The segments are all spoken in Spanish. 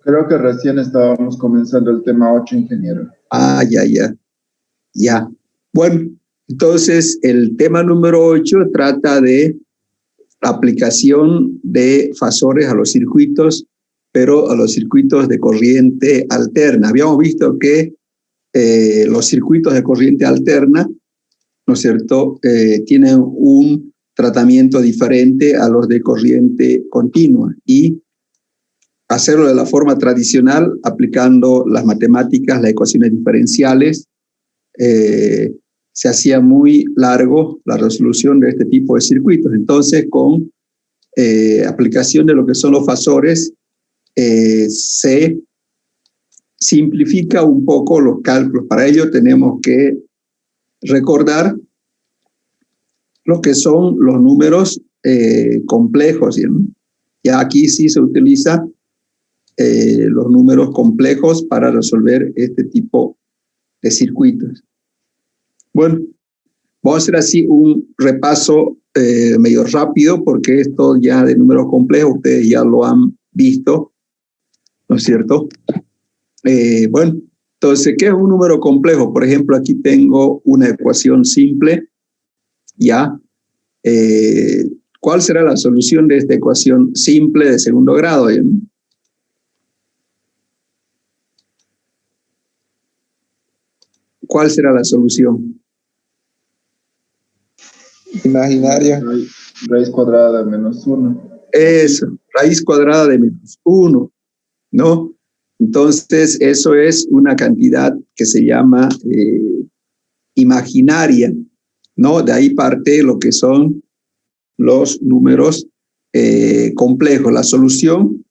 Creo que recién estábamos comenzando el tema 8, ingeniero. Ah, ya. Bueno, entonces el tema número 8 trata de aplicación de fasores a los circuitos, pero a los circuitos de corriente alterna. Habíamos visto que los circuitos de corriente alterna, ¿no es cierto?, tienen un tratamiento diferente a los de corriente continua, y hacerlo de la forma tradicional, aplicando las matemáticas, las ecuaciones diferenciales, se hacía muy largo la resolución de este tipo de circuitos. Entonces, con aplicación de lo que son los fasores, se simplifica un poco los cálculos. Para ello tenemos que recordar lo que son los números complejos. Ya aquí sí se utiliza los números complejos para resolver este tipo de circuitos. Bueno, vamos a hacer así un repaso medio rápido, porque esto ya de números complejos ustedes ya lo han visto, ¿no es cierto? Bueno, entonces, ¿qué es un número complejo? Por ejemplo, aquí tengo una ecuación simple, ¿ya? ¿Cuál será la solución de esta ecuación simple de segundo grado? ¿Ya? ¿Cuál será la solución? Imaginaria. Raíz cuadrada de menos 1. Eso, raíz cuadrada de menos 1, ¿no? Entonces, eso es una cantidad que se llama imaginaria, ¿no? De ahí parte lo que son los números complejos. La solución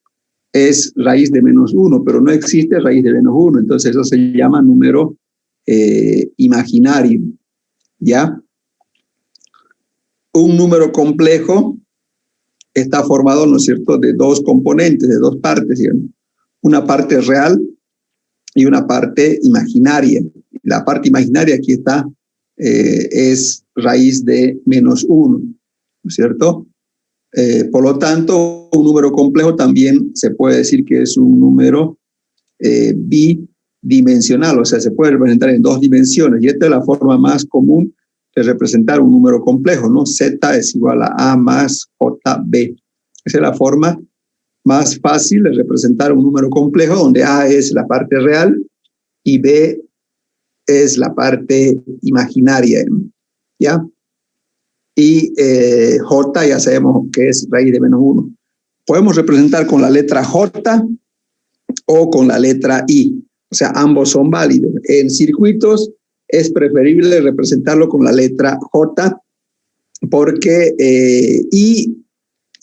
es raíz de menos 1, pero no existe raíz de menos 1, entonces eso se llama número imaginario, ¿ya? Un número complejo está formado, ¿no es cierto?, de dos componentes, de dos partes, ¿sí? Una parte real y una parte imaginaria. La parte imaginaria aquí está, es raíz de menos 1, ¿no es cierto? Por lo tanto, un número complejo también se puede decir que es un número bidimensional, o sea, se puede representar en dos dimensiones, y esta es la forma más común de representar un número complejo, ¿no? Z es igual a A más JB. Esa es la forma más fácil de representar un número complejo, donde A es la parte real y B es la parte imaginaria, ¿ya? Y J ya sabemos que es raíz de menos 1. Podemos representar con la letra J o con la letra I, o sea, ambos son válidos. En circuitos es preferible representarlo con la letra J, porque I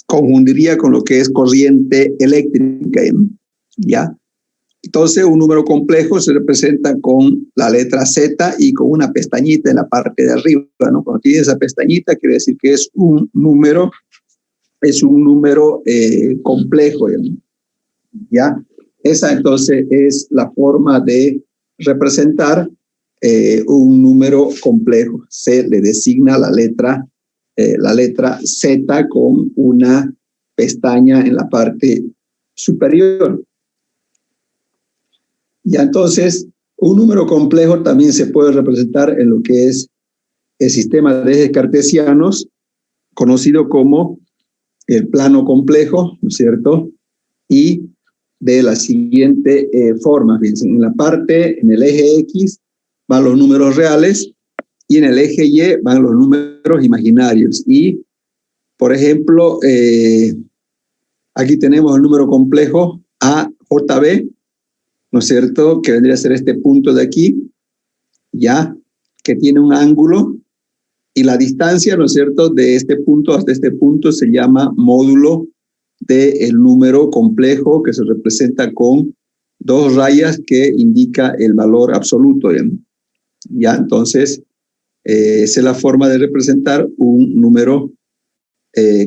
confundiría con lo que es corriente eléctrica, ¿ya? Entonces, un número complejo se representa con la letra Z y con una pestañita en la parte de arriba, ¿no? Cuando tiene esa pestañita, quiere decir que es un número complejo, ¿ya? Esa entonces es la forma de representar un número complejo. Se le designa la letra Z con una pestaña en la parte superior. Ya entonces, un número complejo también se puede representar en lo que es el sistema de ejes cartesianos, conocido como el plano complejo, ¿no es cierto? Y de la siguiente forma, fíjense, en el eje X van los números reales y en el eje Y van los números imaginarios. Y, por ejemplo, aquí tenemos el número complejo AJB, ¿no es cierto?, que vendría a ser este punto de aquí, ya, que tiene un ángulo, y la distancia, ¿no es cierto?, de este punto hasta este punto se llama módulo del número complejo, que se representa con dos rayas que indica el valor absoluto, ya, entonces, esa es la forma de representar un número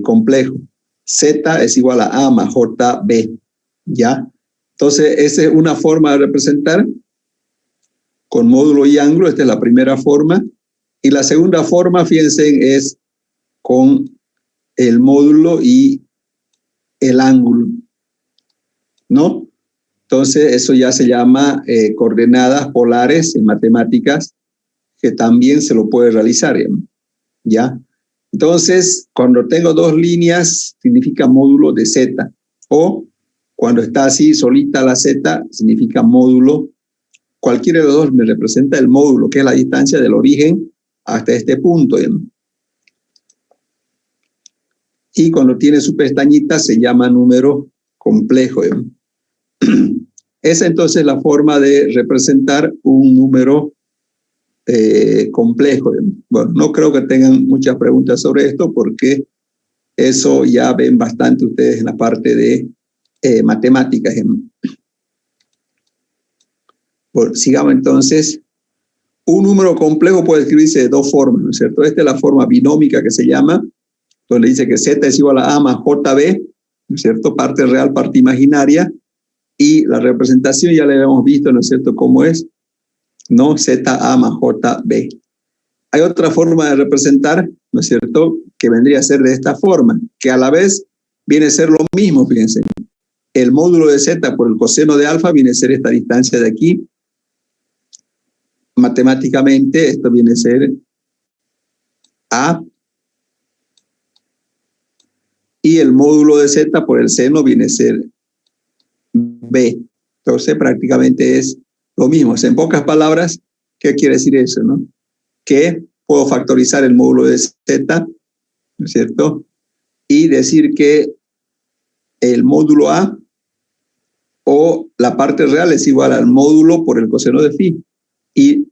complejo. Z es igual a A más JB, ¿ya? Entonces, esa es una forma de representar con módulo y ángulo. Esta es la primera forma. Y la segunda forma, fíjense, es con el módulo y el ángulo, ¿no? Entonces, eso ya se llama coordenadas polares en matemáticas, que también se lo puede realizar, ¿ya? Entonces, cuando tengo dos líneas, significa módulo de z, o cuando está así solita la z, significa módulo. Cualquiera de los dos me representa el módulo, que es la distancia del origen hasta este punto, ¿ya? Y cuando tiene su pestañita se llama número complejo, ¿ya? Esa entonces es la forma de representar un número complejo. Bueno, no creo que tengan muchas preguntas sobre esto porque eso ya ven bastante ustedes en la parte de matemáticas. Bueno, sigamos entonces. Un número complejo puede escribirse de dos formas, ¿no es cierto? Esta es la forma binómica que se llama, donde dice que z es igual a más jb, ¿no es cierto? Parte real, parte imaginaria. Y la representación ya la habíamos visto, ¿no es cierto?, cómo es, ¿no? ZA más JB. Hay otra forma de representar, ¿no es cierto?, que vendría a ser de esta forma, que a la vez viene a ser lo mismo, fíjense. El módulo de Z por el coseno de alfa viene a ser esta distancia de aquí. Matemáticamente, esto viene a ser A. Y el módulo de Z por el seno viene a ser B. Entonces, prácticamente es lo mismo. O sea, en pocas palabras, ¿qué quiere decir eso, no? Que puedo factorizar el módulo de Z, ¿no es cierto? Y decir que el módulo A o la parte real es igual al módulo por el coseno de phi. Y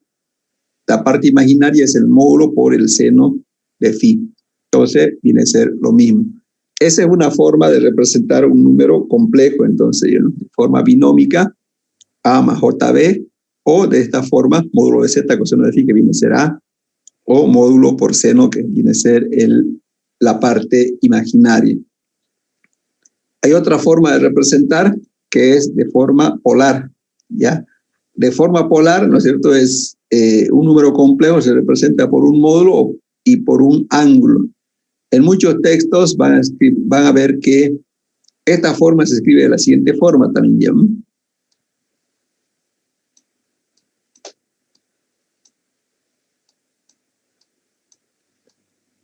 la parte imaginaria es el módulo por el seno de phi. Entonces, viene a ser lo mismo. Esa es una forma de representar un número complejo, entonces, de forma binómica, A más JB, o de esta forma, módulo de Z coseno de phi, que viene a ser A, o módulo por seno, que viene a ser la parte imaginaria. Hay otra forma de representar, que es de forma polar, ¿ya? De forma polar, ¿no es cierto?, es un número complejo, se representa por un módulo y por un ángulo. En muchos textos van a ver que esta forma se escribe de la siguiente forma también, ¿no?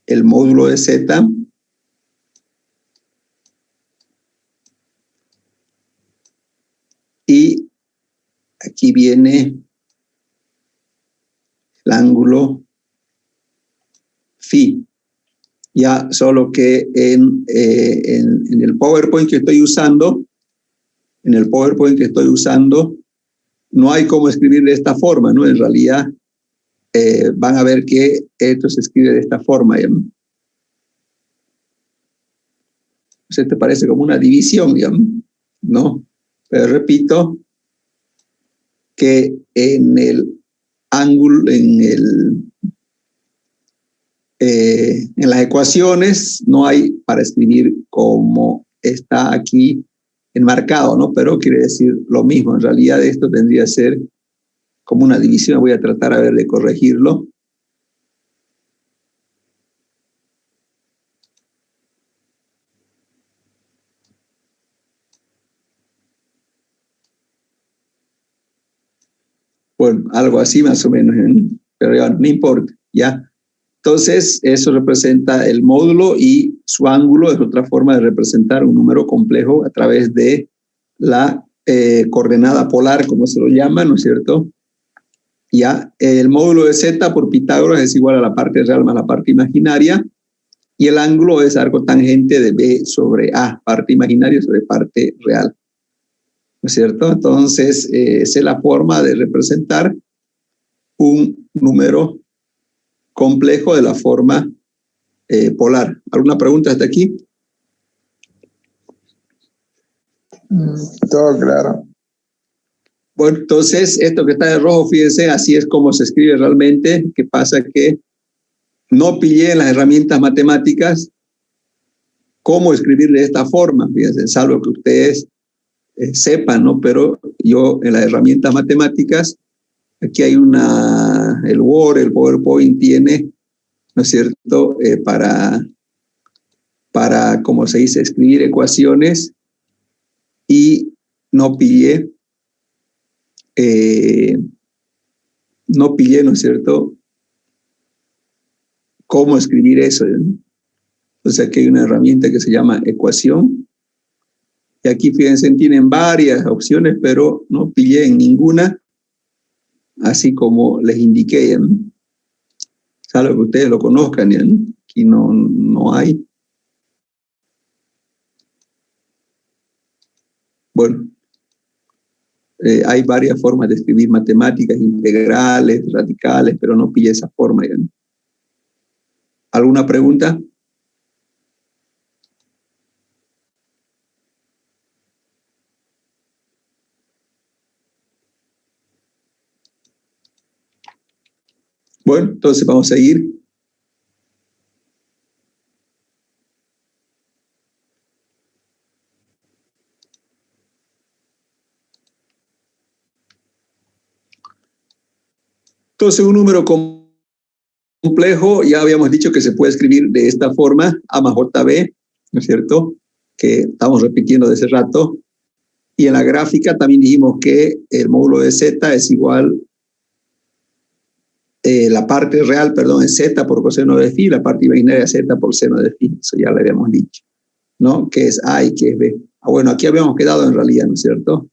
El módulo de Z y aquí viene el ángulo phi. Ya, solo que en el PowerPoint que estoy usando, no hay cómo escribir de esta forma, ¿no? En realidad, van a ver que esto se escribe de esta forma, ¿no? Entonces, te parece como una división, ¿no? Pero repito que en el ángulo, en las ecuaciones no hay para escribir como está aquí enmarcado, ¿no? Pero quiere decir lo mismo. En realidad esto tendría que ser como una división. Voy a tratar a ver de corregirlo. Bueno, algo así más o menos, ¿eh? Pero ya no importa, ¿ya? Entonces, eso representa el módulo y su ángulo es otra forma de representar un número complejo a través de la coordenada polar, como se lo llama, ¿no es cierto? Ya, el módulo de Z por Pitágoras es igual a la parte real más la parte imaginaria, y el ángulo es arco tangente de B sobre A, parte imaginaria sobre parte real, ¿no es cierto? Entonces, esa es la forma de representar un número complejo de la forma polar. ¿Alguna pregunta hasta aquí? Todo claro. Bueno, entonces, esto que está de rojo, fíjense, así es como se escribe realmente. ¿Qué pasa? Que no pillé en las herramientas matemáticas cómo escribir de esta forma, fíjense, salvo que ustedes sepan, ¿no? Pero yo en las herramientas matemáticas, aquí hay el Word, el PowerPoint tiene, ¿no es cierto?, para, como se dice, escribir ecuaciones, y no pillé no pillé, ¿no es cierto?, cómo escribir eso, ¿no? O sea, que hay una herramienta que se llama ecuación. Y aquí, fíjense, tienen varias opciones, pero no pillé en ninguna, así como les indiqué, ¿no? Salvo que ustedes lo conozcan, ¿no? Aquí no hay. Bueno, hay varias formas de escribir matemáticas, integrales, radicales, pero no pillé esa forma, ¿no? ¿Alguna pregunta? Bueno, entonces vamos a seguir. Entonces, un número complejo, ya habíamos dicho que se puede escribir de esta forma, A más JB, ¿no es cierto?, que estamos repitiendo de ese rato. Y en la gráfica también dijimos que el módulo de Z es igual, la parte real, perdón, es Z por coseno de phi, la parte imaginaria es Z por seno de phi, eso ya lo habíamos dicho, ¿no?, que es A y que es B. Bueno, aquí habíamos quedado en realidad, ¿no es cierto?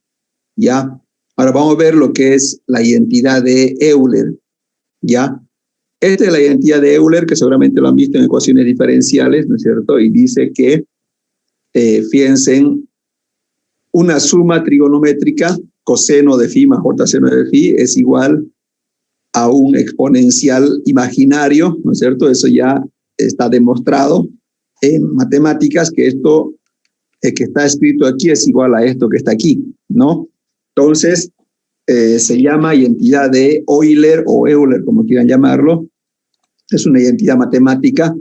Ya. Ahora vamos a ver lo que es la identidad de Euler, ¿ya? Esta es la identidad de Euler, que seguramente lo han visto en ecuaciones diferenciales, ¿no es cierto? Y dice que, fíjense, una suma trigonométrica, coseno de phi más j seno de phi, es igual a un exponencial imaginario, ¿no es cierto? Eso ya está demostrado en matemáticas, que esto que está escrito aquí es igual a esto que está aquí, ¿no? Entonces, se llama identidad de Euler o Euler, como quieran llamarlo. Es una identidad matemática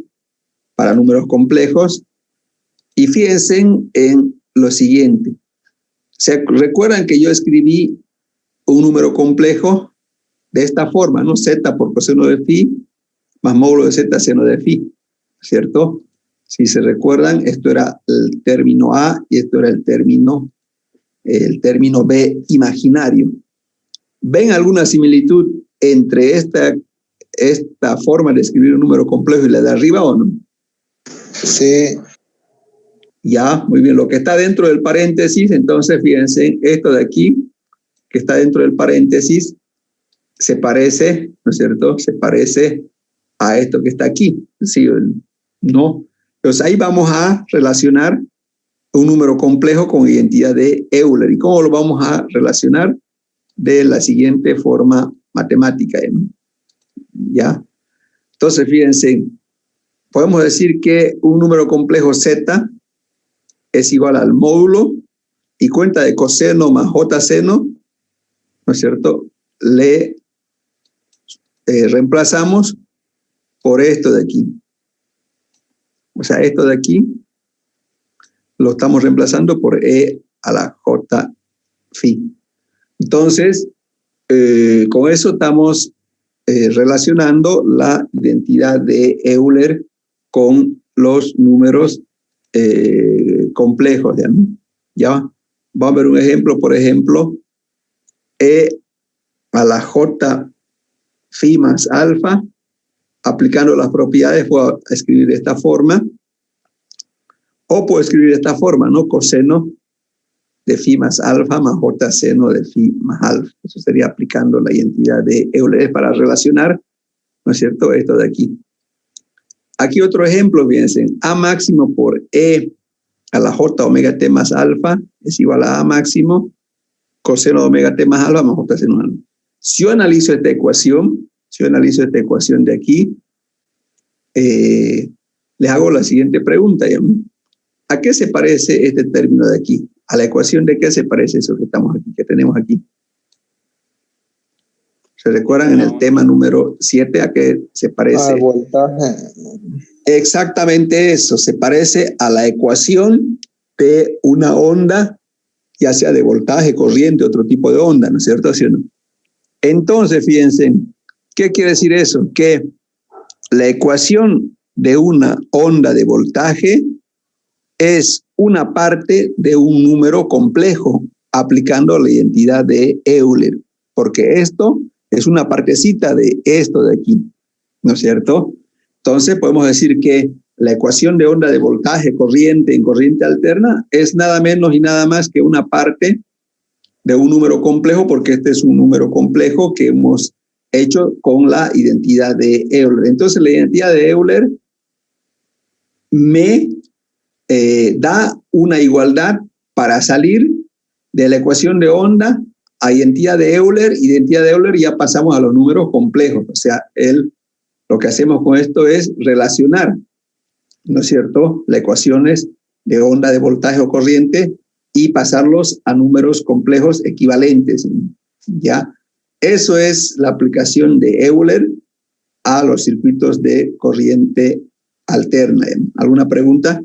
para números complejos. Y fíjense en lo siguiente. ¿Se recuerdan que yo escribí un número complejo de esta forma, ¿no? Z por coseno de phi más módulo de Z seno de phi, ¿cierto? Si se recuerdan, esto era el término A y esto era el término B imaginario. ¿Ven alguna similitud entre esta forma de escribir un número complejo y la de arriba o no? Sí. Ya, muy bien. Lo que está dentro del paréntesis, entonces fíjense, esto de aquí, que está dentro del paréntesis, se parece, ¿no es cierto?, se parece a esto que está aquí, ¿sí o no? Entonces ahí vamos a relacionar un número complejo con identidad de Euler. ¿Y cómo lo vamos a relacionar? De la siguiente forma matemática, ¿no? ¿Ya? Entonces, fíjense, podemos decir que un número complejo Z es igual al módulo y cuenta de coseno más j seno, ¿no es cierto? Le reemplazamos por esto de aquí. O sea, esto de aquí lo estamos reemplazando por E a la J phi. Entonces, con eso estamos relacionando la identidad de Euler con los números complejos. ¿Ya? Vamos a ver un ejemplo, por ejemplo, E a la J phi más alfa, aplicando las propiedades, puedo escribir de esta forma, o puedo escribir de esta forma, ¿no? Coseno de phi más alfa más j seno de phi más alfa. Eso sería aplicando la identidad de Euler para relacionar, ¿no es cierto?, esto de aquí. Aquí otro ejemplo, fíjense, A máximo por E a la J omega T más alfa es igual a A máximo coseno de omega T más alfa más J seno alfa. Si yo analizo esta ecuación, de aquí, les hago la siguiente pregunta. ¿A qué se parece este término de aquí? ¿A la ecuación de qué se parece eso que estamos aquí, que tenemos aquí? ¿Se recuerdan en el tema número 7 a qué se parece? Al voltaje. Exactamente eso, se parece a la ecuación de una onda, ya sea de voltaje, corriente, otro tipo de onda, ¿no es cierto? ¿Sí o no? Entonces, fíjense, ¿qué quiere decir eso? Que la ecuación de una onda de voltaje es una parte de un número complejo, aplicando la identidad de Euler. porque esto es una partecita de esto de aquí, ¿no es cierto? Entonces podemos decir que la ecuación de onda de voltaje corriente en corriente alterna es nada menos y nada más que una parte de un número complejo, porque este es un número complejo que hemos hecho con la identidad de Euler. Entonces la identidad de Euler me da una igualdad para salir de la ecuación de onda a identidad de Euler, y ya pasamos a los números complejos. O sea, lo que hacemos con esto es relacionar, ¿no es cierto?, las ecuaciones de onda de voltaje o corriente y pasarlos a números complejos equivalentes, ¿ya? Eso es la aplicación de Euler a los circuitos de corriente alterna. ¿Alguna pregunta?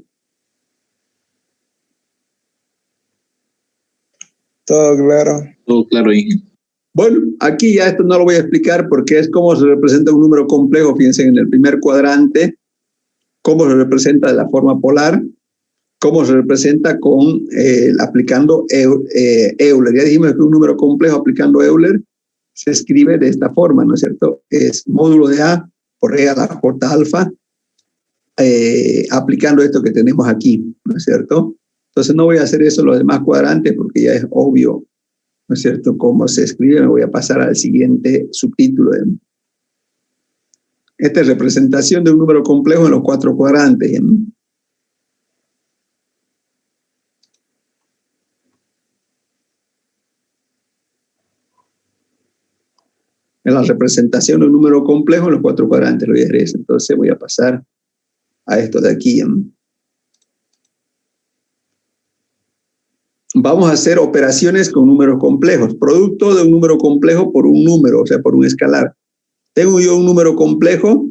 Todo claro. Todo claro, Inge. Bueno, aquí ya esto no lo voy a explicar porque es cómo se representa un número complejo. Fíjense en el primer cuadrante, cómo se representa de la forma polar, cómo se representa con aplicando Euler. Ya dijimos que un número complejo aplicando Euler se escribe de esta forma, ¿no es cierto? Es módulo de A por E a la J alfa, aplicando esto que tenemos aquí, ¿no es cierto? Entonces no voy a hacer eso en los demás cuadrantes porque ya es obvio, ¿no es cierto?, cómo se escribe. Me voy a pasar al siguiente subtítulo. Esta es representación de un número complejo en los 4 cuadrantes. En la representación de un número complejo en los 4 cuadrantes lo voy a hacer eso. Entonces voy a pasar a esto de aquí. Vamos a hacer operaciones con números complejos. Producto de un número complejo por un número, o sea, por un escalar. Tengo yo un número complejo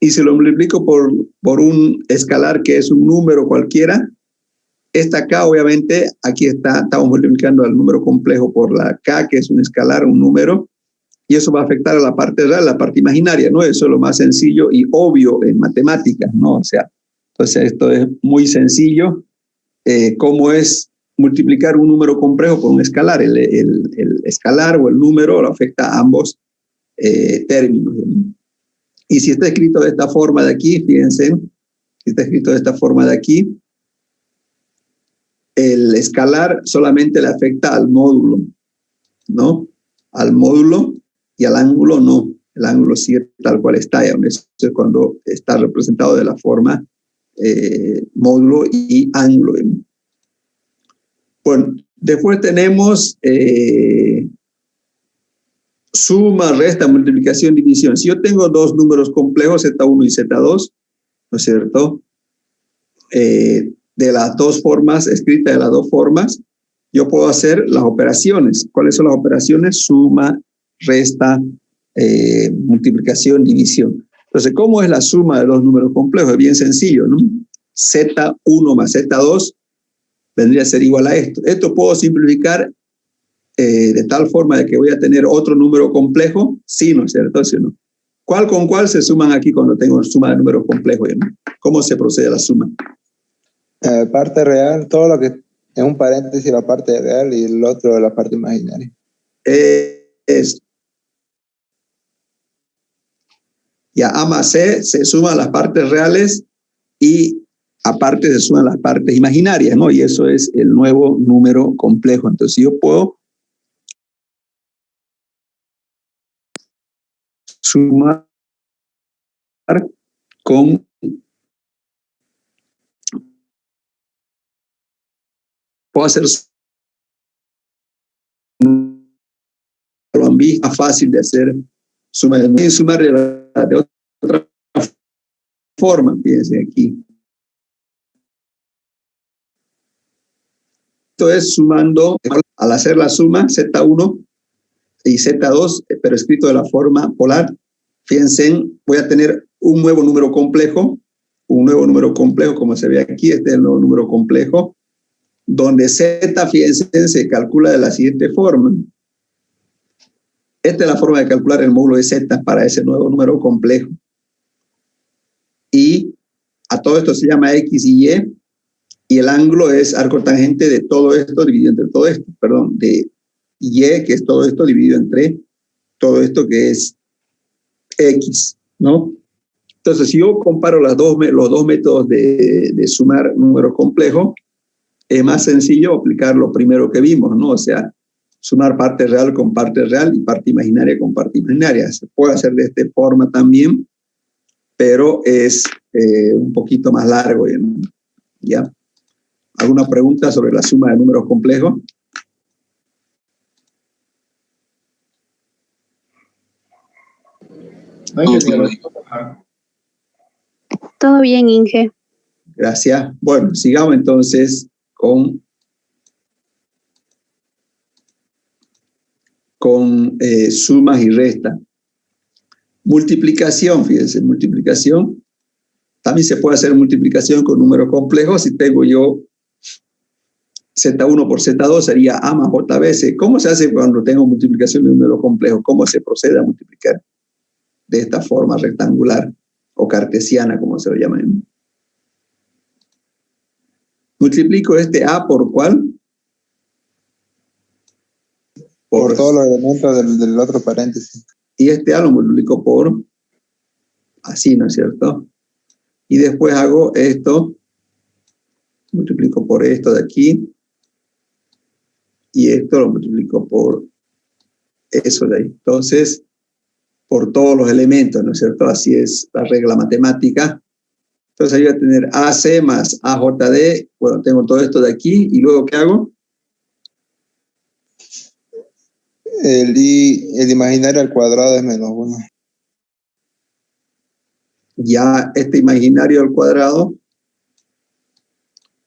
y si lo multiplico por un escalar que es un número cualquiera, esta K, obviamente, aquí estamos multiplicando al número complejo por la K, que es un escalar, un número, y eso va a afectar a la parte real, la parte imaginaria, ¿no? Eso es lo más sencillo y obvio en matemáticas, ¿no? O sea, entonces esto es muy sencillo. ¿Cómo es multiplicar un número complejo por un escalar? El escalar o el número lo afecta a ambos términos. Y si está escrito de esta forma de aquí, fíjense, si está escrito de esta forma de aquí, el escalar solamente le afecta al módulo, ¿no? Al módulo y al ángulo no. El ángulo sigue tal cual está. Eso es cuando está representado de la forma módulo y ángulo. Bueno, después tenemos suma, resta, multiplicación, división. Si yo tengo dos números complejos, Z1 y Z2, ¿no es cierto?, de las dos formas, escritas de las dos formas, yo puedo hacer las operaciones. ¿Cuáles son las operaciones? Suma, resta, multiplicación, división. Entonces, ¿cómo es la suma de los números complejos? Es bien sencillo, ¿no? Z1 más Z2 vendría a ser igual a esto. Esto puedo simplificar de tal forma de que voy a tener otro número complejo, sí, ¿no es cierto? ¿Sí, no? ¿Cuál con cuál se suman aquí cuando tengo suma de números complejos? ¿No? ¿Cómo se procede a la suma? Parte real, todo lo que es un paréntesis, la parte real, y el otro la parte imaginaria. Ya A más C se suman las partes reales y aparte se suman las partes imaginarias, ¿no? Y eso es el nuevo número complejo. Entonces yo puedo sumar con puedo hacer lo han visto más fácil de hacer sumar de otra forma. Fíjense aquí. Esto es sumando, al hacer la suma, Z1 y Z2, pero escrito de la forma polar. Fíjense, voy a tener un nuevo número complejo, como se ve aquí. Este es el nuevo número complejo, donde Z, fíjense, se calcula de la siguiente forma. Esta es la forma de calcular el módulo de Z para ese nuevo número complejo. Y a todo esto se llama X y Y el ángulo es arco tangente de todo esto dividido entre todo esto, perdón, de y y, que es todo esto dividido entre todo esto que es x, ¿no? Entonces, si yo comparo los dos métodos de sumar números complejos, es más sencillo aplicar lo primero que vimos, ¿no? O sea, sumar parte real con parte real y parte imaginaria con parte imaginaria. Se puede hacer de esta forma también, pero es un poquito más largo, ¿ya? ¿Alguna pregunta sobre la suma de números complejos? No hay que tener. Todo bien, Inge. Gracias. Bueno, sigamos entonces con sumas y restas. Multiplicación, fíjense, multiplicación. También se puede hacer multiplicación con números complejos. Si tengo yo Z1 por Z2 sería A más J veces. ¿Cómo se hace cuando tengo multiplicación de números complejos? ¿Cómo se procede a multiplicar? De esta forma rectangular o cartesiana, como se lo llama. Multiplico este A por ¿cuál? Por todos los elementos del otro paréntesis. Y este A lo multiplico por así, ¿no es cierto? Y después hago esto, multiplico por esto de aquí, y esto lo multiplico por eso de ahí. Entonces, por todos los elementos, ¿no es cierto? Así es la regla matemática. Entonces, yo voy a tener AC más AJD, bueno, tengo todo esto de aquí, y luego, ¿qué hago? El imaginario al cuadrado es menos 1. Ya este imaginario al cuadrado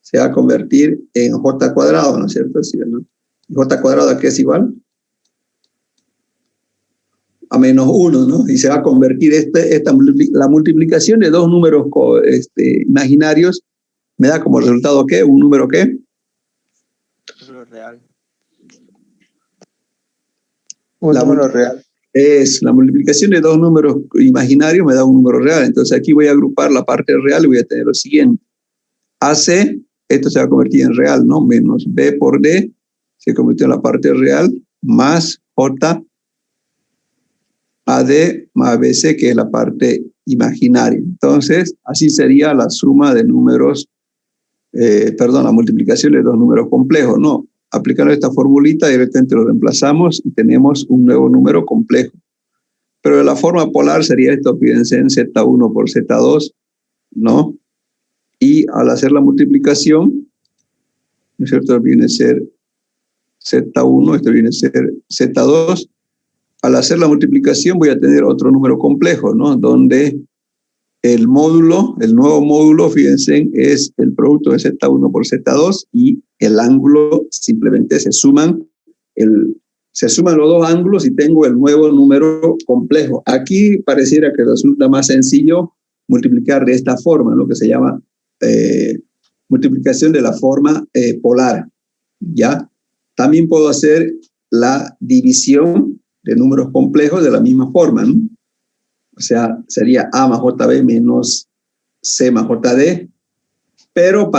se va a convertir en J cuadrado, ¿no es cierto? ¿Sí, no? J cuadrado, ¿a qué es igual? A menos 1, ¿no? Y se va a convertir la multiplicación de dos números imaginarios, me da como resultado, ¿qué? ¿Un número qué? Número real. Un número real. Es la multiplicación de dos números imaginarios me da un número real. Entonces aquí voy a agrupar la parte real y voy a tener lo siguiente. AC, esto se va a convertir en real, ¿no? Menos B por D, se convirtió en la parte real, más J AD más BC, que es la parte imaginaria. Entonces, así sería la suma de números, la multiplicación de dos números complejos, ¿no? Aplicando esta formulita, directamente lo reemplazamos y tenemos un nuevo número complejo. Pero de la forma polar sería esto, fíjense, en Z1 por Z2, ¿no? Y al hacer la multiplicación, ¿no es cierto? Viene a ser Z1, esto viene a ser Z2. Al hacer la multiplicación voy a tener otro número complejo, ¿no? Donde el módulo, el nuevo módulo, fíjense, es el producto de Z1 por Z2 y el ángulo simplemente se suman los dos ángulos y tengo el nuevo número complejo. Aquí pareciera que resulta más sencillo multiplicar de esta forma, lo que se llama multiplicación de la forma polar, ¿ya? También puedo hacer la división de números complejos de la misma forma, ¿no? O sea, sería A más JB menos C más JD, pero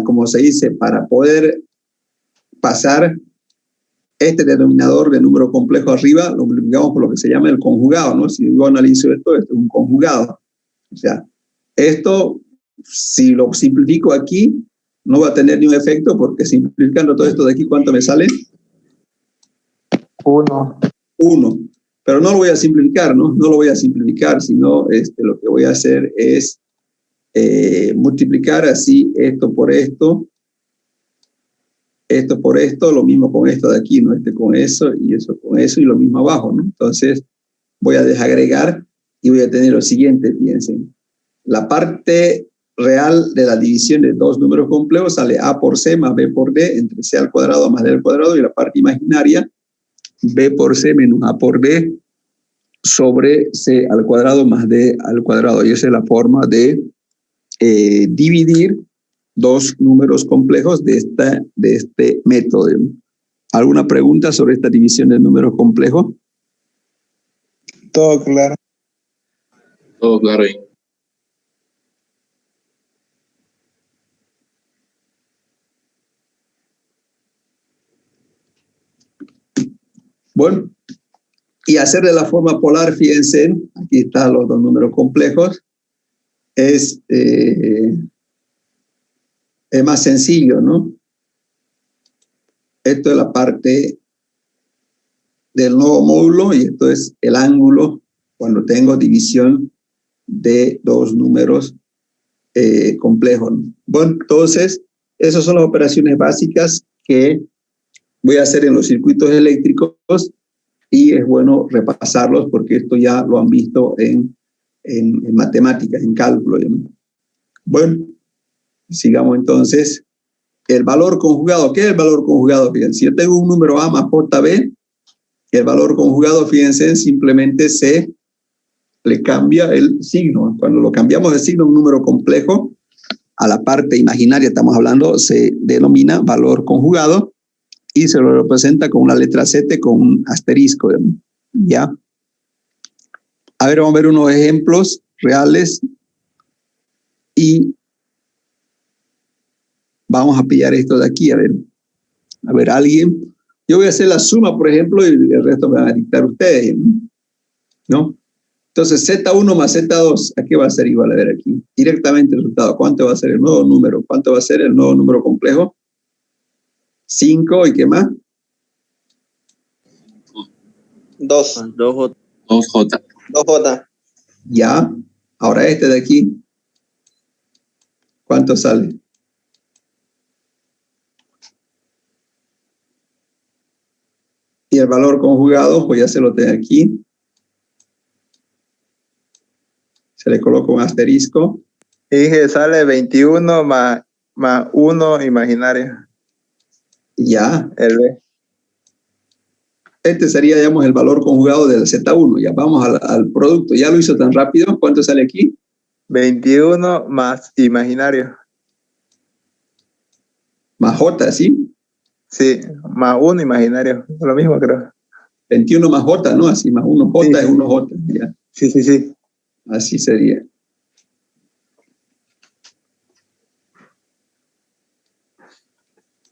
como se dice, para poder pasar este denominador de número complejo arriba, lo multiplicamos por lo que se llama el conjugado, ¿no? Si yo analizo esto es un conjugado. O sea, esto, si lo simplifico aquí, no va a tener ni un efecto, porque simplificando todo esto de aquí, ¿cuánto me sale? 1. 1. Pero no lo voy a simplificar, ¿no? No lo voy a simplificar, sino lo que voy a hacer es multiplicar así esto por esto por esto, lo mismo con esto de aquí, ¿no? Con eso y lo mismo abajo, ¿no? Entonces voy a desagregar y voy a tener lo siguiente, piensen. La parte real de la división de dos números complejos sale A por C más B por D entre C al cuadrado más D al cuadrado, y la parte imaginaria B por C menos A por D sobre C al cuadrado más D al cuadrado. Y esa es la forma de dividir dos números complejos de este método. ¿Alguna pregunta sobre esta división de números complejos? Todo claro. Todo claro ahí. Bueno, y hacer de la forma polar, fíjense, aquí están los dos números complejos, es más sencillo, ¿no? Esto es la parte del nuevo módulo y esto es el ángulo cuando tengo división de dos números complejos. Bueno, entonces, esas son las operaciones básicas que voy a hacer en los circuitos eléctricos y es bueno repasarlos porque esto ya lo han visto en matemáticas, en cálculo, ¿no? Bueno, sigamos entonces. El valor conjugado, ¿qué es el valor conjugado? Fíjense, si yo tengo un número A más JB, el valor conjugado, fíjense, simplemente se le cambia el signo. Cuando lo cambiamos de signo a un número complejo, a la parte imaginaria estamos hablando, se denomina valor conjugado y se lo representa con una letra Z con un asterisco, ¿ya? A ver, vamos a ver unos ejemplos reales y vamos a pillar esto de aquí, a ver, alguien. Yo voy a hacer la suma, por ejemplo, y el resto me van a dictar ustedes, ¿no? Entonces, Z1 más Z2, ¿a qué va a ser igual? A ver aquí, directamente el resultado. ¿Cuánto va a ser el nuevo número? ¿Cuánto va a ser el nuevo número complejo? 5, ¿y qué más? 2. 2J. 2J. Ya. Ahora este de aquí, ¿cuánto sale? Y el valor conjugado, pues ya se lo tengo aquí. Se le coloca un asterisco. Y dije, sale 21 más 1 imaginario. Ya. El B. Este sería, digamos, el valor conjugado del Z1. Ya vamos al producto. Ya lo hizo tan rápido. ¿Cuánto sale aquí? 21 más imaginario. Más J, ¿sí? Sí, más 1 imaginario. Lo mismo creo. 21 más J, ¿no? Así, más 1 J Sí, es sí, 1 J. Ya. sí. Así sería.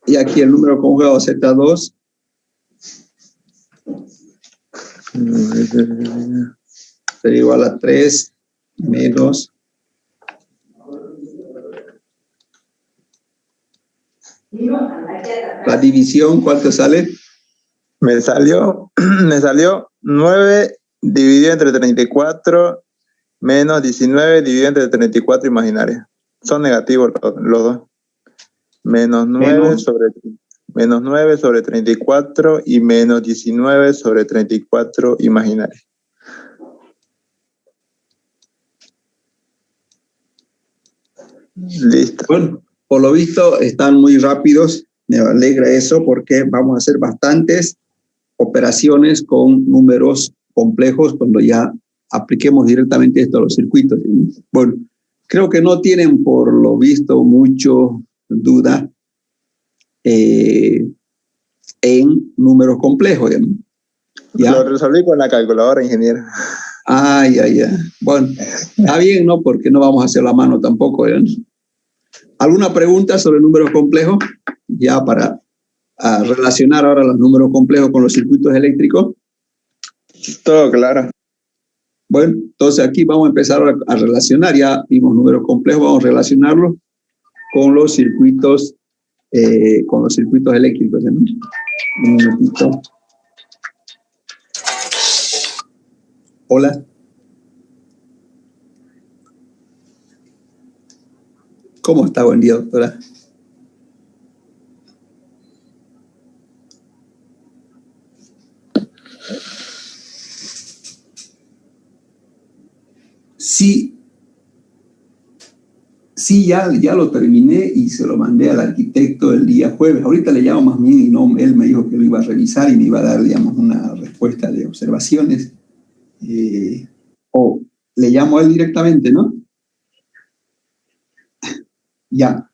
Y aquí el número conjugado Z2 sería igual a 3 menos la división. ¿Cuánto sale? Me salió 9 dividido entre 34 menos 19 dividido entre 34 imaginario. Son negativos los dos. Menos 9 sobre 34 y menos 19 sobre 34 imaginario. Listo. Bueno, por lo visto están muy rápidos. Me alegra eso porque vamos a hacer bastantes operaciones con números complejos cuando ya apliquemos directamente esto a los circuitos. Bueno, creo que no tienen por lo visto mucho duda en números complejos. ¿Ya? Lo resolví con la calculadora, ingeniero. Ya. Bueno, está bien, ¿no? Porque no vamos a hacer la mano tampoco. ¿Alguna pregunta sobre números complejos? Ya para relacionar ahora los números complejos con los circuitos eléctricos. Todo claro. Bueno, entonces aquí vamos a empezar a relacionar. Ya vimos números complejos, vamos a relacionarlos con los circuitos eléctricos. ¿No? Un minutito. Hola. ¿Cómo está? Buen día, doctora. Sí, ya lo terminé y se lo mandé al arquitecto el día jueves. Ahorita le llamo más bien y no, él me dijo que lo iba a revisar y me iba a dar, digamos, una respuesta de observaciones. O le llamo a él directamente, ¿no? Ya.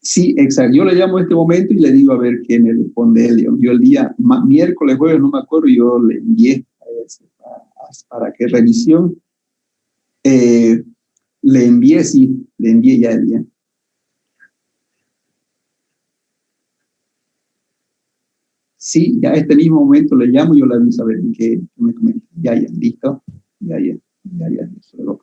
Sí, exacto. Yo le llamo a este momento y le digo a ver qué me responde él. Yo el día miércoles, jueves, no me acuerdo, yo le envié para que revisión. Le envié ya el día. Sí, ya este mismo momento le llamo, yo le aviso a ver qué me comenta. Ya, listo. Ya. Eso es lo.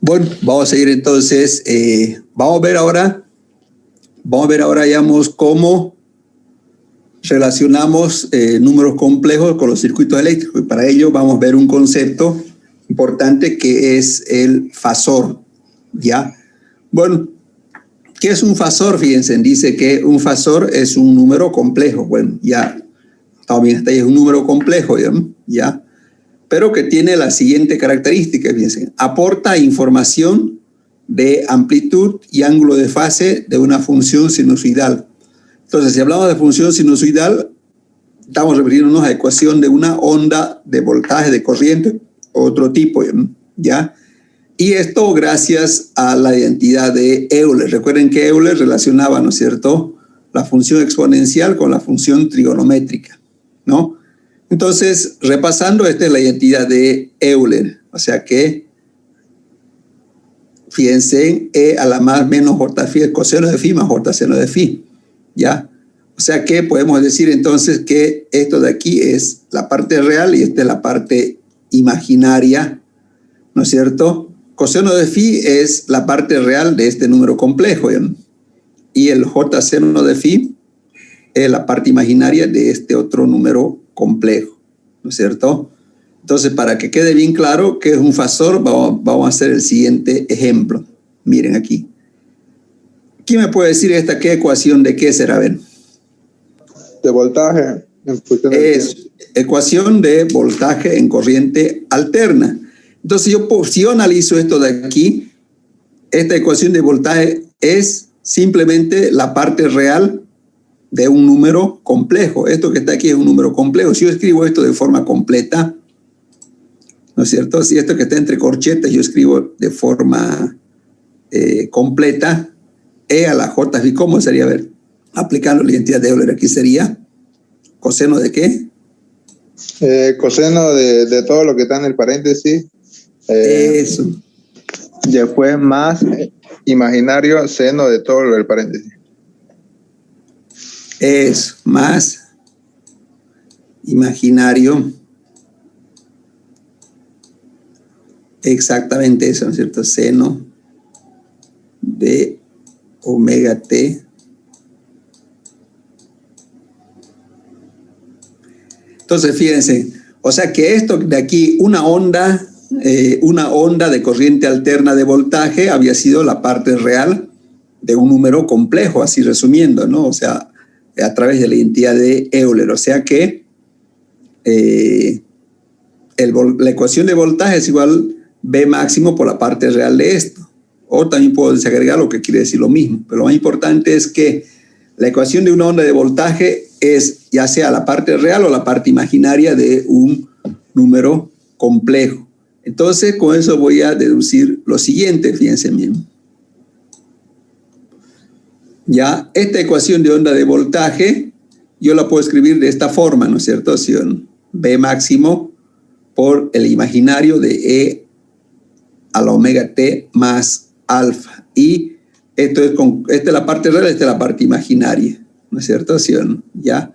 Bueno, vamos a seguir entonces. Vamos a ver ahora, digamos, cómo relacionamos números complejos con los circuitos eléctricos. Y para ello vamos a ver un concepto importante que es el fasor, ¿ya? Bueno, ¿qué es un fasor? Fíjense, dice que un fasor es un número complejo. Bueno, ya, también está ahí, es un número complejo, ¿ya? Pero que tiene la siguiente característica, fíjense, aporta información de amplitud y ángulo de fase de una función sinusoidal. Entonces, si hablamos de función sinusoidal, estamos refiriéndonos a ecuación de una onda de voltaje de corriente, otro tipo, ¿ya? Y esto gracias a la identidad de Euler. Recuerden que Euler relacionaba, ¿no es cierto?, la función exponencial con la función trigonométrica, ¿no? Entonces, repasando, esta es la identidad de Euler. O sea que, fíjense, E a la más menos j phi es coseno de phi más j seno de phi, ¿ya? O sea que podemos decir entonces que esto de aquí es la parte real y esta es la parte imaginaria, ¿no es cierto? Coseno de phi es la parte real de este número complejo, ¿ya? Y el j seno de phi es la parte imaginaria de este otro número complejo, ¿no es cierto? Entonces, para que quede bien claro qué es un fasor, vamos a hacer el siguiente ejemplo. Miren aquí. ¿Quién me puede decir esta qué ecuación de qué será? A ver. De voltaje en función del Es tiempo. ecuación de voltaje en corriente alterna. Entonces, si yo analizo esto de aquí, esta ecuación de voltaje es simplemente la parte real de un número complejo. Esto que está aquí es un número complejo. Si yo escribo esto de forma completa, ¿no es cierto? Si esto que está entre corchetas yo escribo de forma completa, E a la J, ¿cómo sería? A ver, aplicando la identidad de Euler, aquí sería coseno de ¿qué? Coseno de todo lo que está en el paréntesis. Eso. Después más imaginario seno de todo lo del paréntesis. es más imaginario. Exactamente eso, ¿no es cierto? Seno de omega t. Entonces, fíjense, o sea que esto de aquí, una onda de corriente alterna de voltaje había sido la parte real de un número complejo, así resumiendo, ¿no? O sea, a través de la identidad de Euler. O sea que la ecuación de voltaje es igual B máximo por la parte real de esto. O también puedo desagregar lo que quiere decir lo mismo. Pero lo más importante es que la ecuación de una onda de voltaje es ya sea la parte real o la parte imaginaria de un número complejo. Entonces, con eso voy a deducir lo siguiente, fíjense bien. Ya, esta ecuación de onda de voltaje, yo la puedo escribir de esta forma, ¿no es cierto? B máximo por el imaginario de E a la omega t más alfa. Y esta es la parte real, esta es la parte imaginaria, ¿no es cierto? ¿Ya?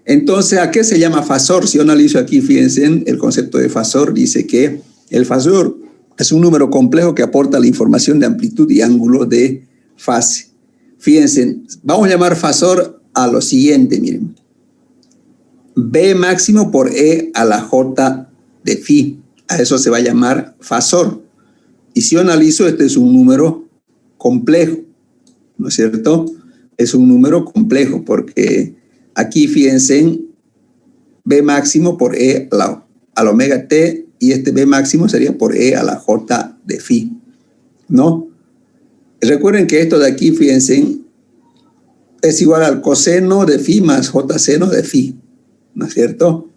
Entonces, ¿a qué se llama fasor? Si yo analizo aquí, fíjense, en el concepto de fasor dice que el fasor es un número complejo que aporta la información de amplitud y ángulo de fase. Fíjense, vamos a llamar fasor a lo siguiente, miren. B máximo por E a la J de phi. A eso se va a llamar fasor. Y si yo analizo, este es un número complejo, ¿no es cierto? Es un número complejo porque aquí, fíjense, en B máximo por E a la omega t, y este B máximo sería por E a la J de phi, ¿no? Recuerden que esto de aquí, fíjense, es igual al coseno de phi más J seno de phi, ¿no es cierto?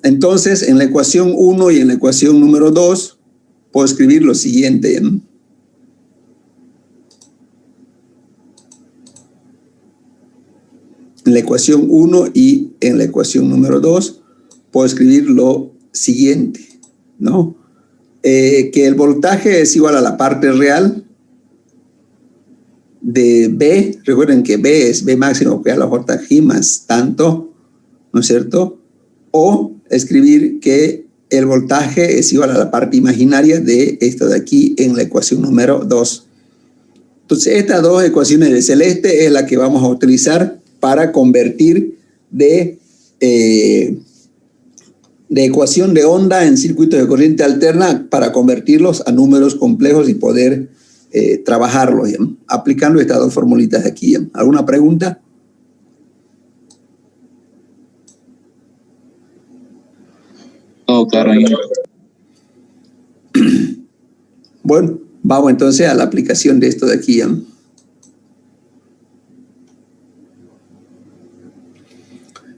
Entonces, en la ecuación 1 y en la ecuación número 2, puedo escribir lo siguiente. En la ecuación 1 y en la ecuación número 2, puedo escribir lo siguiente, ¿no? Que el voltaje es igual a la parte real de B. Recuerden que B es B máximo que a la JG más tanto, ¿no es cierto? O escribir que el voltaje es igual a la parte imaginaria de esto de aquí en la ecuación número 2. Entonces, estas dos ecuaciones de celeste es la que vamos a utilizar para convertir de ecuación de onda en circuitos de corriente alterna, para convertirlos a números complejos y poder trabajarlos, ¿ya? Aplicando estas dos formulitas de aquí, ¿ya? ¿Alguna pregunta? Todo claro. Bueno, vamos entonces a la aplicación de esto de aquí, ¿ya?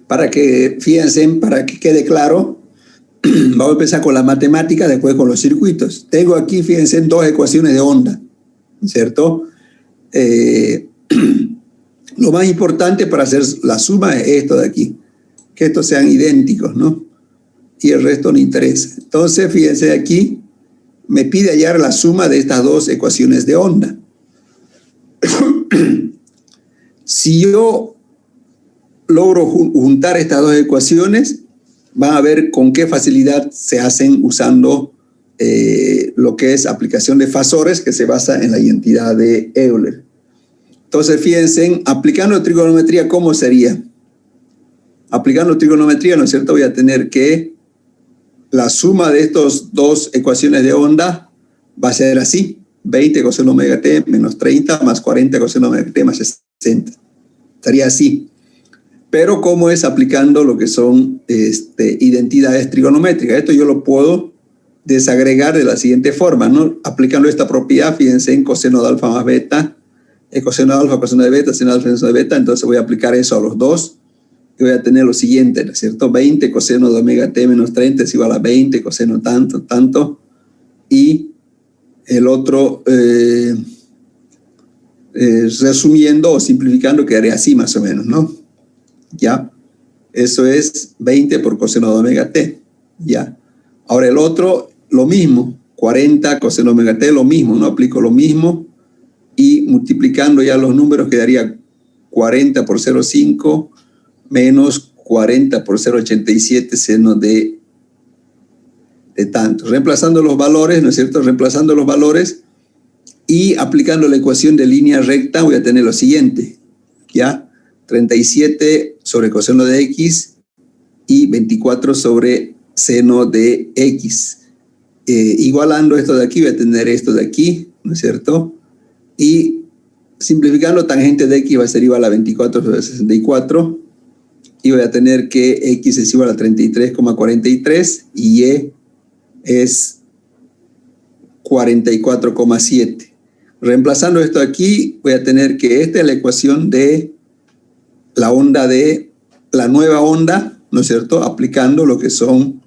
Para que, fíjense, para que quede claro, vamos a empezar con la matemática, después con los circuitos. Tengo aquí, fíjense, dos ecuaciones de onda, ¿cierto? Lo más importante para hacer la suma es esto de aquí, que estos sean idénticos, ¿no? Y el resto no interesa. Entonces, fíjense aquí, me pide hallar la suma de estas dos ecuaciones de onda. Si yo logro juntar estas dos ecuaciones, van a ver con qué facilidad se hacen usando lo que es aplicación de fasores, que se basa en la identidad de Euler. Entonces, fíjense, aplicando trigonometría, ¿cómo sería? Aplicando trigonometría, ¿no es cierto? Voy a tener que la suma de estas dos ecuaciones de onda va a ser así: 20 coseno omega t menos 30 más 40 coseno omega t más 60. Estaría así. Pero ¿cómo es aplicando lo que son identidades trigonométricas? Esto yo lo puedo desagregar de la siguiente forma, ¿no? Aplicando esta propiedad, fíjense, en coseno de alfa más beta, coseno de alfa, coseno de beta, seno de alfa, coseno de beta. Entonces voy a aplicar eso a los dos y voy a tener lo siguiente, ¿no es cierto? 20 coseno de omega t menos 30 es igual a 20 coseno tanto, tanto. Y el otro, resumiendo o simplificando, quedaría así más o menos, ¿no? ¿Ya? Eso es 20 por coseno de omega t, ¿ya? Ahora el otro, lo mismo, 40 coseno de omega t, lo mismo, ¿no? Aplico lo mismo y multiplicando ya los números quedaría 40 por 0,5 menos 40 por 0,87 seno de tanto. Reemplazando los valores, ¿no es cierto? Reemplazando los valores y aplicando la ecuación de línea recta, voy a tener lo siguiente, ¿ya? 37 sobre coseno de x y 24 sobre seno de x. Igualando esto de aquí, voy a tener esto de aquí, ¿no es cierto? Y simplificando, tangente de x va a ser igual a 24 sobre 64. Y voy a tener que x es igual a 33,43 y y es 44,7. Reemplazando esto aquí, voy a tener que esta es la ecuación de la onda de la nueva onda, ¿no es cierto? Aplicando lo que son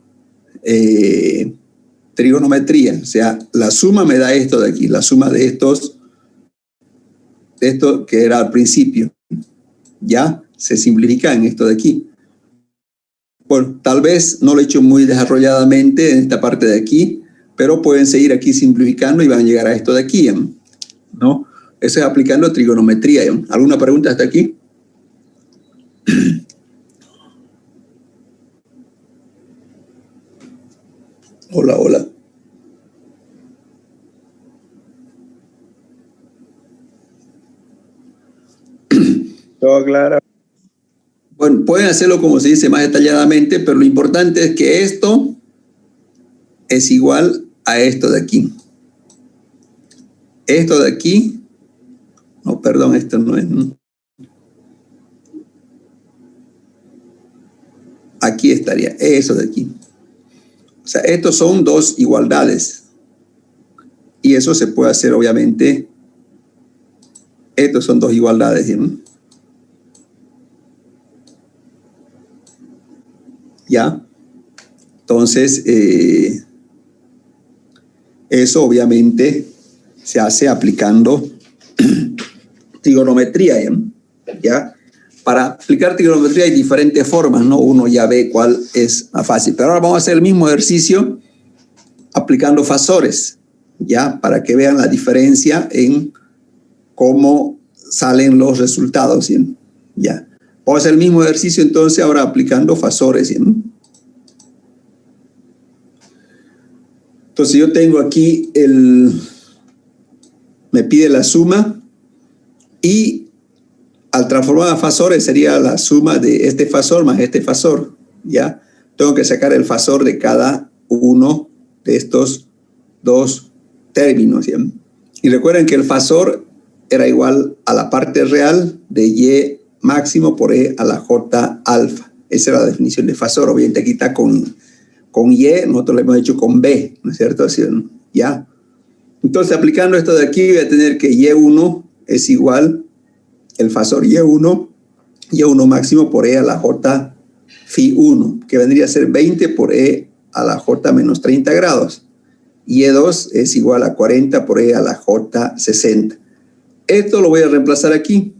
trigonometría. O sea, la suma me da esto de aquí, la suma de esto que era al principio. Ya se simplifica en esto de aquí. Bueno, tal vez no lo he hecho muy desarrolladamente en esta parte de aquí, pero pueden seguir aquí simplificando y van a llegar a esto de aquí, ¿no? Eso es aplicando trigonometría. ¿Alguna pregunta hasta aquí? Hola, hola. Todo claro. Bueno, pueden hacerlo como se dice más detalladamente, pero lo importante es que esto es igual a esto de aquí. Esto de aquí, no, perdón, esto no es. Aquí estaría, eso de aquí. O sea, estos son dos igualdades. Y eso se puede hacer, obviamente. Estos son dos igualdades, ¿no? ¿Ya? Entonces, eso obviamente se hace aplicando trigonometría, ¿ya? Para aplicar trigonometría hay diferentes formas, ¿no? Uno ya ve cuál es más fácil. Pero ahora vamos a hacer el mismo ejercicio aplicando fasores, ¿ya? Para que vean la diferencia en cómo salen los resultados, ¿sí? ¿Ya? Vamos a hacer el mismo ejercicio entonces ahora aplicando fasores, ¿sí? Entonces yo tengo aquí me pide la suma y al transformar a fasores sería la suma de este fasor más este fasor, ¿ya? Tengo que sacar el fasor de cada uno de estos dos términos, ¿ya? Y recuerden que el fasor era igual a la parte real de y máximo por e a la j alfa. Esa era la definición de fasor. Obviamente aquí está con y, nosotros lo hemos hecho con b, ¿no es cierto? Así, ¿ya? Entonces, aplicando esto de aquí, voy a tener que y1 es igual, el fasor y1 máximo por e a la j phi 1, que vendría a ser 20 por e a la j menos 30 grados. Y2 es igual a 40 por e a la j 60. Esto lo voy a reemplazar aquí.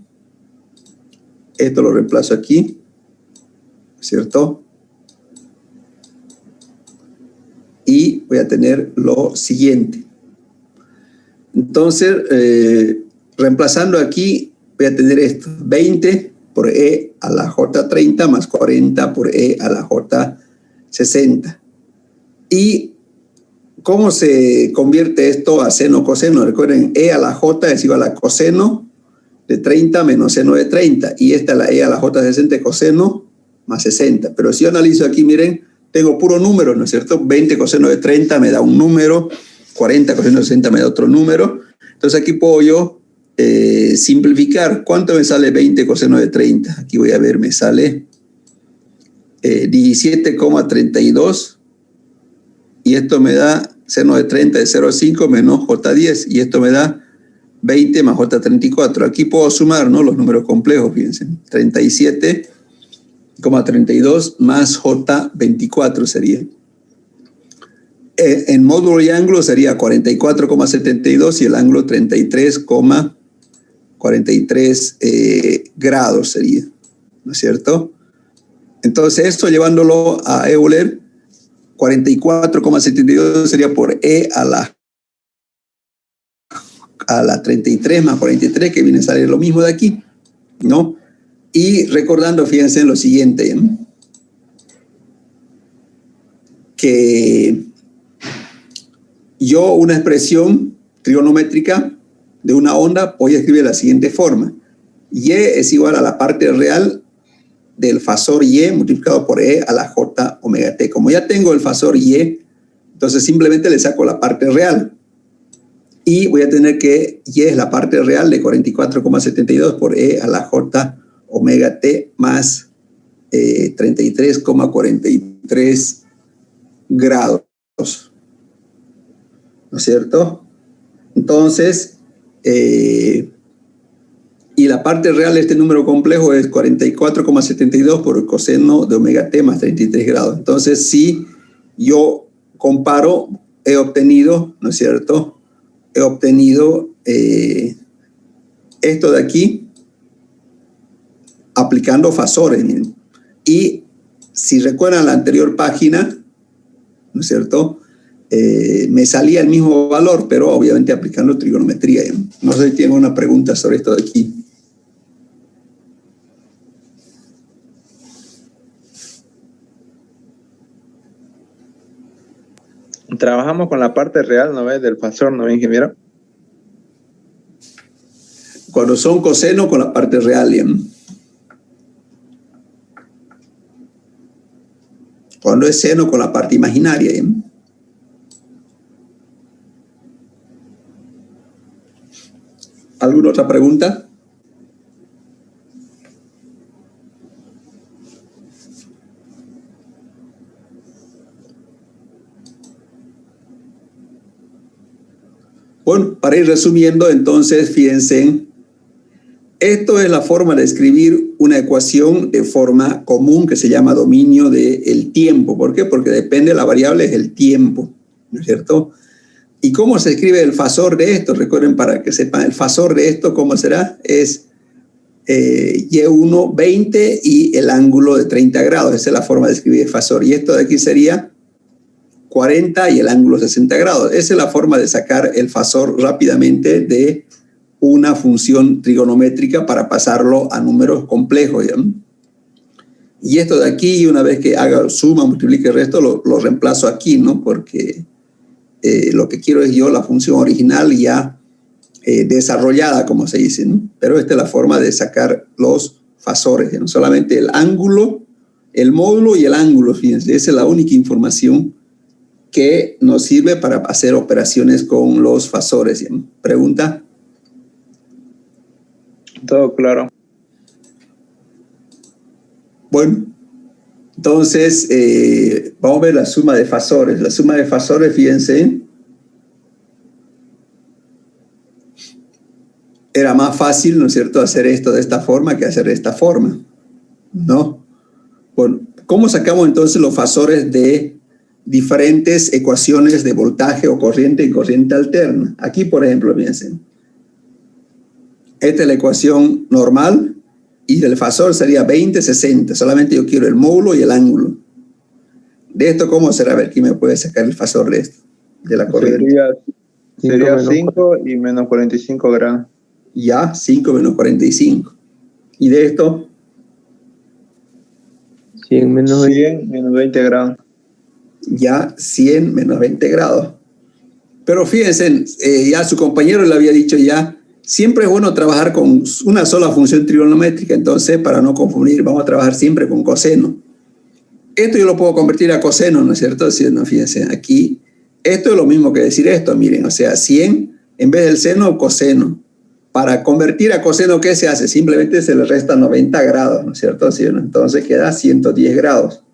Esto lo reemplazo aquí, ¿cierto? Y voy a tener lo siguiente. Entonces, reemplazando aquí, voy a tener esto. 20 por e a la j 30 más 40 por e a la j 60. ¿Y cómo se convierte esto a seno coseno? Recuerden, e a la j es igual a coseno de 30 menos seno de 30. Y esta es la e a la j 60 coseno más 60. Pero si yo analizo aquí, miren, tengo puro número, ¿no es cierto? 20 coseno de 30 me da un número, 40 coseno de 60 me da otro número. Entonces aquí puedo yo simplificar. ¿Cuánto me sale 20 coseno de 30? Aquí voy a ver, me sale 17,32. Y esto me da seno de 30 de 0,5 menos J10. Y esto me da 20 más J34. Aquí puedo sumar, ¿no? Los números complejos, fíjense. 37,32 más J24 sería. En módulo y ángulo sería 44,72 y el ángulo 33,43 grados sería, ¿no es cierto? Entonces esto llevándolo a Euler, 44,72 sería por e a la 33 más 43, que viene a salir lo mismo de aquí, ¿no? Y recordando, fíjense en lo siguiente, que yo una expresión trigonométrica de una onda voy a escribir de la siguiente forma. Y es igual a la parte real del fasor Y multiplicado por E a la J omega T. Como ya tengo el fasor Y, entonces simplemente le saco la parte real. Y voy a tener que Y es la parte real de 44,72 por E a la J omega T más 33,43 grados. ¿No es cierto? Entonces, y la parte real de este número complejo es 44,72 por el coseno de omega T más 33 grados. Entonces, si yo comparo, he obtenido, ¿no es cierto? He obtenido esto de aquí aplicando fasores. Miren. Y si recuerdan la anterior página, ¿no es cierto? Me salía el mismo valor, pero obviamente aplicando trigonometría. No sé si tienen una pregunta sobre esto de aquí. Trabajamos con la parte real, ¿no ves? Del fasor, ¿no ves, ingeniero? Cuando son coseno con la parte real, ¿ya? Cuando es seno con la parte imaginaria, ¿ya? ¿Alguna otra pregunta? Bueno, para ir resumiendo, entonces, fíjense, esto es la forma de escribir una ecuación de forma común que se llama dominio del tiempo. ¿Por qué? Porque depende, la variable es el tiempo, ¿no es cierto? ¿Y cómo se escribe el fasor de esto? Recuerden, para que sepan, el fasor de esto, ¿cómo será? Es Y1, 20 y el ángulo de 30 grados. Esa es la forma de escribir el fasor. Y esto de aquí sería 40 y el ángulo 60 grados. Esa es la forma de sacar el fasor rápidamente de una función trigonométrica para pasarlo a números complejos, ¿ya? Y esto de aquí, una vez que haga suma, multiplique el resto, lo reemplazo aquí, ¿no? Porque lo que quiero es yo la función original ya desarrollada, como se dice, ¿no? Pero esta es la forma de sacar los fasores, ¿no? Solamente el ángulo, el módulo y el ángulo, fíjense, esa es la única información que nos sirve para hacer operaciones con los fasores, ¿no? ¿Pregunta? Todo claro. Bueno, entonces vamos a ver la suma de fasores. La suma de fasores, fíjense, era más fácil, ¿no es cierto?, hacer esto de esta forma que hacer de esta forma, ¿no? Bueno, ¿cómo sacamos entonces los fasores de diferentes ecuaciones de voltaje o corriente y corriente alterna? Aquí, por ejemplo, fíjense, esta es la ecuación normal y el fasor sería 20, 60. Solamente yo quiero el módulo y el ángulo. De esto, ¿cómo será? A ver, ¿quién me puede sacar el fasor de esto? De la corriente. Sería 5 y menos 45 grados. Ya, 5 menos 45. ¿Y de esto? 100 menos 20 grados. Ya, 100 menos 20 grados. Pero fíjense, ya su compañero le había dicho ya, siempre es bueno trabajar con una sola función trigonométrica. Entonces, para no confundir, vamos a trabajar siempre con coseno. Esto yo lo puedo convertir a coseno, ¿no es cierto? Si no, fíjense, aquí, esto es lo mismo que decir esto, miren, o sea, 100 en vez del seno, coseno. Para convertir a coseno, ¿qué se hace? Simplemente se le resta 90 grados, ¿no es cierto? Entonces queda 110 grados,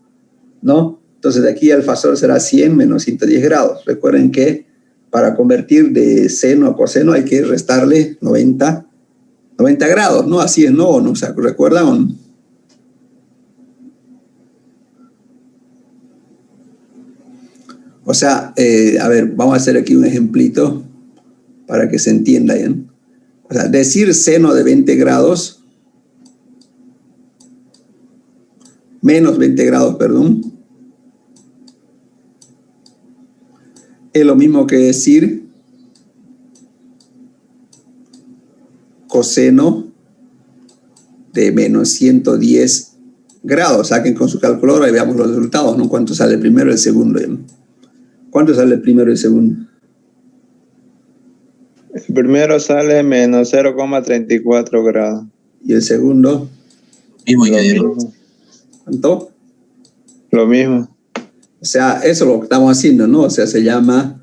¿no? Entonces de aquí el fasor será 100 menos 110 grados. Recuerden que para convertir de seno a coseno hay que restarle 90 grados, ¿no? Así es, ¿no? O sea, ¿recuerdan o no? O sea, a ver, vamos a hacer aquí un ejemplito para que se entienda bien. O sea, decir seno de 20 grados, menos 20 grados, perdón, es lo mismo que decir coseno de menos 110 grados. Saquen con su calculadora y veamos los resultados, ¿no? ¿Cuánto sale el primero y el segundo? ¿Cuánto sale el primero y el segundo? El primero sale menos 0,34 grados. ¿Y el segundo? Mismo, Lo ingeniero. mismo. ¿Cuánto? Lo mismo. O sea, eso es lo que estamos haciendo, ¿no? O sea, se llama,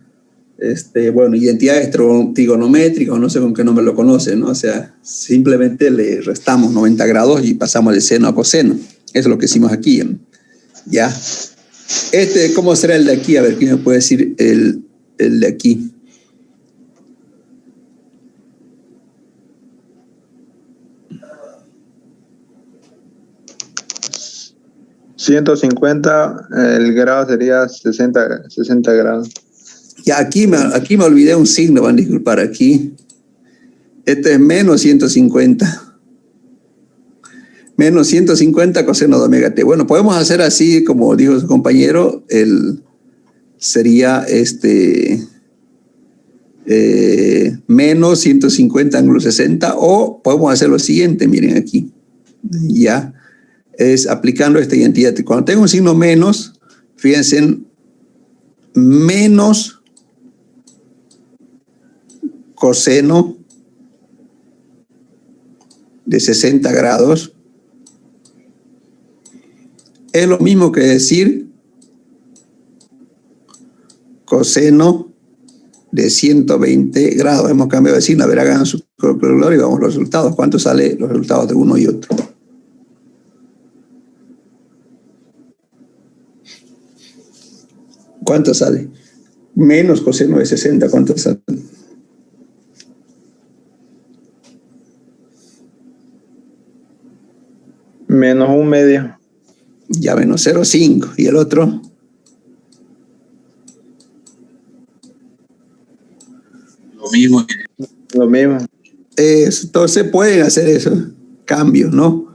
bueno, identidades trigonométricas, o no sé con qué nombre lo conocen, ¿no? O sea, simplemente le restamos 90 grados y pasamos de seno a coseno. Eso es lo que hicimos aquí, ¿no? ¿Ya? ¿Cómo será el de aquí? A ver, ¿quién me puede decir el de aquí? $150, el grado sería 60 grados. Ya, aquí me olvidé un signo, van a disculpar aquí. Este es menos 150. Menos 150 coseno de omega t. Bueno, podemos hacer así, como dijo su compañero, sería menos 150 ángulo 60, o podemos hacer lo siguiente, miren aquí, ya, es aplicando esta identidad. Cuando tengo un signo menos, fíjense en menos coseno de 60 grados es lo mismo que decir coseno de 120 grados. Hemos cambiado de signo. A ver, hagan su calculadora y vamos a los resultados. ¿Cuánto sale los resultados de uno y otro? ¿Cuánto sale? Menos coseno de 60, ¿cuánto sale? Menos un medio. Ya, menos 0,5. ¿Y el otro? Lo mismo. Lo mismo. Entonces pueden hacer esos cambios, ¿no?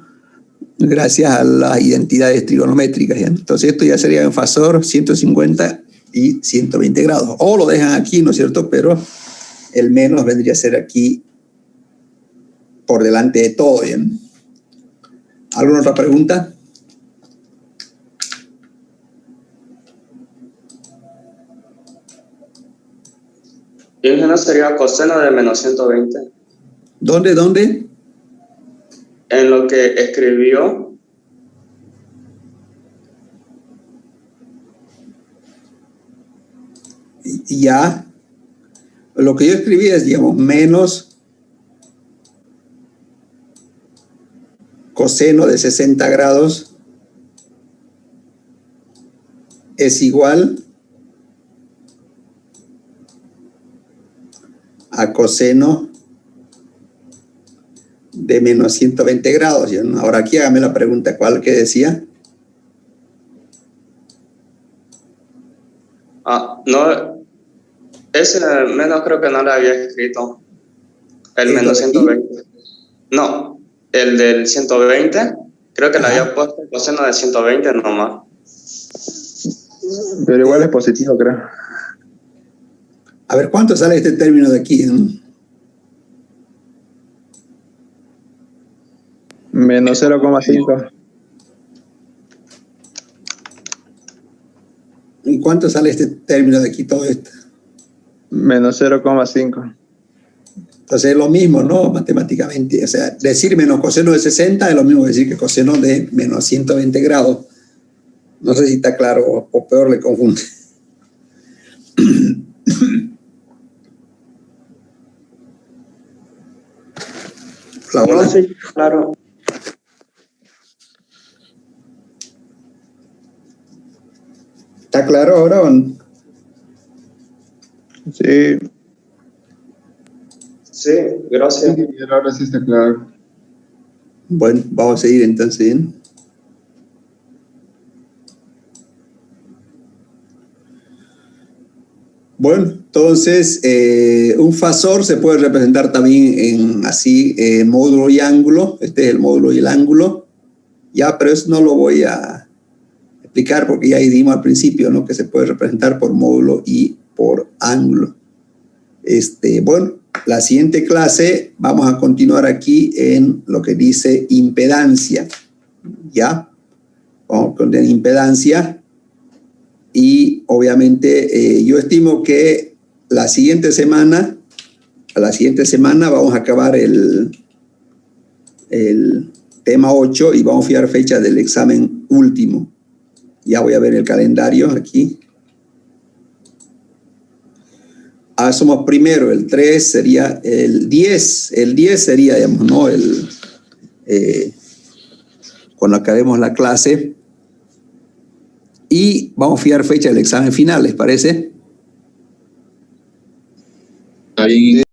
Gracias a las identidades trigonométricas. ¿Ya? Entonces esto ya sería en fasor 150 y 120 grados. O lo dejan aquí, ¿no es cierto? Pero el menos vendría a ser aquí por delante de todo. ¿Ya? ¿Alguna otra pregunta? Ingeniero, sería coseno de menos 120. ¿Dónde? En lo que escribió, Ya. Lo que yo escribí es, digamos, menos coseno de 60 grados es igual a coseno de menos 120 grados. Ahora aquí hágame la pregunta, ¿cuál que decía? no, ese menos creo que no lo había escrito. El ¿Esto menos de aquí? 120. No, el del 120, creo que le Ajá. había puesto coseno de 120 nomás. Pero igual es positivo, creo. A ver, ¿cuánto sale este término de aquí? Menos 0,5. ¿Y cuánto sale este término de aquí, todo esto? Menos 0,5. Entonces es lo mismo, ¿no? Matemáticamente. O sea, decir menos coseno de 60 es lo mismo que decir que coseno de menos 120 grados. No sé si está claro o peor le confunde. No, sí, claro. ¿Está claro ahora o no? Sí. Sí, gracias. Sí, ahora sí está claro. Bueno, vamos a seguir entonces. Bueno, entonces un fasor se puede representar también en así módulo y ángulo. Este es el módulo y el ángulo. Ya, pero eso no lo voy a explicar porque ya dimos al principio, ¿no? Que se puede representar por módulo y por ángulo. Bueno, la siguiente clase vamos a continuar aquí en lo que dice impedancia. ¿Ya? Vamos con la impedancia. Y obviamente yo estimo que la siguiente semana vamos a acabar el tema 8 y vamos a fijar fecha del examen último. Ya voy a ver el calendario aquí. Somos primero, el 3 sería el 10. El 10 sería, digamos, ¿no? Cuando acabemos la clase. Y vamos a fijar fecha del examen final, ¿les parece? Está bien.